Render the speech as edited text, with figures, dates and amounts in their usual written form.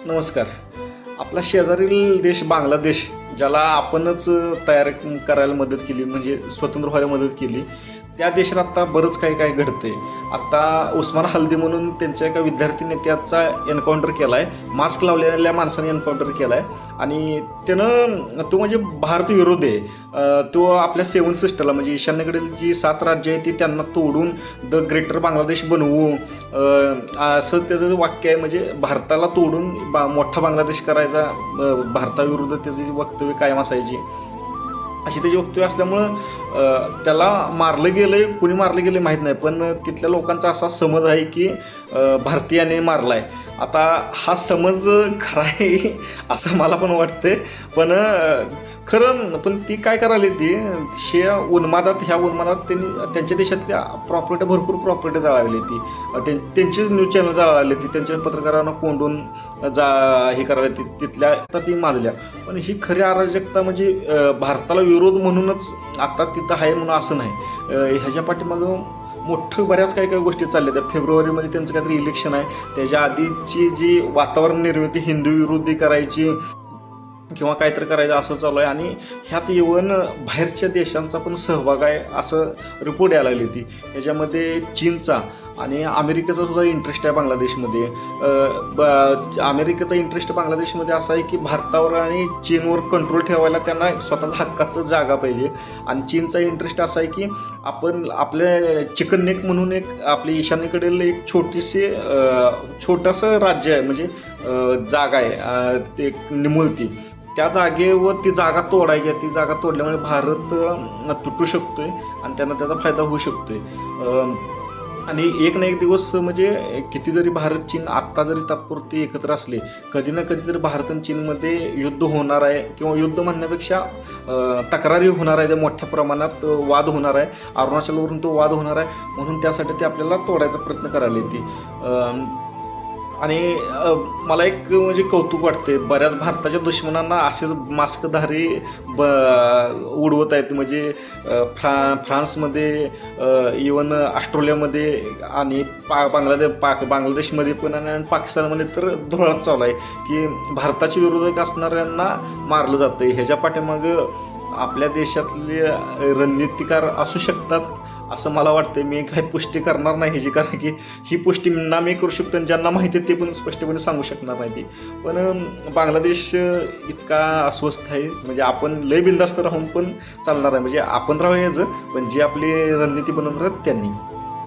नमस्कार. आपला शेजारील देश बांगलादेश, ज्याला आपणच तयार करायला मदत केली, म्हणजे स्वतंत्र व्हायला मदत केली, त्या देशात आता बरंच काही काही घडतंय. आता उस्मान हल्दी म्हणून त्यांच्या एका विद्यार्थी नेत्याचा एन्काउंटर केला आहे. मास्क लावलेल्या माणसाने एन्काउंटर केला आहे आणि त्यानं तो म्हणजे भारत विरोध आहे. तो आपल्या 7 सिस्टरला म्हणजे ईशान्येकडील जी 7 राज्य आहेत ती त्यांना तोडून द ग्रेटर बांगलादेश बनवू असं त्याचं वाक्य आहे. म्हणजे भारताला तोडून मोठा बांगलादेश करायचा, भारताविरुद्ध त्याची वक्तव्य कायम असायची. अशी त्याची वक्तव्य असल्यामुळं त्याला मारलं गेलं आहे. कुणी मारलं गेलं माहीत नाही, पण तिथल्या लोकांचा असा समज आहे की भारतीयाने मारला आहे. आता हा समज खरा आहे असं मला पण वाटतंय, पण खरं पण ती काय करायला ती ह्या उन्मादात त्यांनी त्यांच्या देशातल्या भरपूर प्रॉपर्टी जाळवली. ती त्यांचीच न्यूज चॅनल जाळवली, ती त्यांच्या पत्रकारांना कोंडून हे करायला तिथल्या तर ती माजल्या. पण ही खरी अराजकता म्हणजे भारताला विरोध म्हणूनच आता तिथं आहे म्हणून असं नाही. ह्याच्या पाठीमागं मोठं बऱ्याच काही गोष्टी चालल्या. त्या फेब्रुवारीमध्ये त्यांचं काहीतरी इलेक्शन आहे, त्याच्या आधीची जी वातावरण निर्मिती हिंदू विरोधी करायची किंवा काहीतरी करायचं असं चालू आहे. आणि ह्यात इव्हन बाहेरच्या देशांचा पण सहभाग आहे असं रिपोर्ट यायला लागली. ती याच्यामध्ये चीनचा आणि अमेरिकेचा सुद्धा इंटरेस्ट आहे बांगलादेशमध्ये. अमेरिकेचा इंटरेस्ट बांगलादेशमध्ये असा आहे की भारतावर आणि चीनवर कंट्रोल ठेवायला त्यांना स्वतःचा हक्काचं जागा पाहिजे. आणि चीनचा इंटरेस्ट असा आहे की आपण आपल्या चिकन नेक म्हणून एक आपल्या ईशान्येकडील एक छोटंसं राज्य आहे, म्हणजे जागा आहे ते निमुळती. त्या जागेवर ती जागा तोडायची आहे. ती जागा तोडल्यामुळे भारत तुटू शकतोय आणि त्यांना त्याचा फायदा होऊ शकतोय. आणि एक ना एक दिवस म्हणजे किती जरी भारत चीन आत्ता जरी तात्पुरती एकत्र असले, कधी ना कधी तरी भारत आणि चीनमध्ये युद्ध होणार आहे, किंवा युद्ध म्हणण्यापेक्षा तक्रारी होणार आहे. त्या मोठ्या प्रमाणात वाद होणार आहे. अरुणाचलवरून तो वाद होणार आहे, म्हणून त्यासाठी ते आपल्याला तोडायचा प्रयत्न करायला येते. आणि मला एक म्हणजे कौतुक वाटते, बऱ्याच भारताच्या दुश्मनांना असेच मास्कधारी उडवत आहेत. म्हणजे फ्रान्समध्ये, इवन ऑस्ट्रेलियामध्ये आणि बांगलादेशमध्ये पण आणि पाकिस्तानमध्ये तर धुळाच चालू आहे की भारताचे विरोधक असणाऱ्यांना मारलं जातं आहे. ह्याच्या पाठीमागं आपल्या देशातले रणनीतिकार असू शकतात असं मला वाटतं. मी काही पुष्टी करणार नाही ह्याची, कारण की ही पुष्टी ना मी करू शकतो आणि ज्यांना माहिती आहे ते पण स्पष्टपणे सांगू शकणार नाही ती. पण बांगलादेश इतका अस्वस्थ आहे, म्हणजे आपण लय बिंदास्त राहून पण चालणार आहे. म्हणजे आपण राहू याचं, पण जी आपली रणनीती बनवणार आहेत त्यांनी.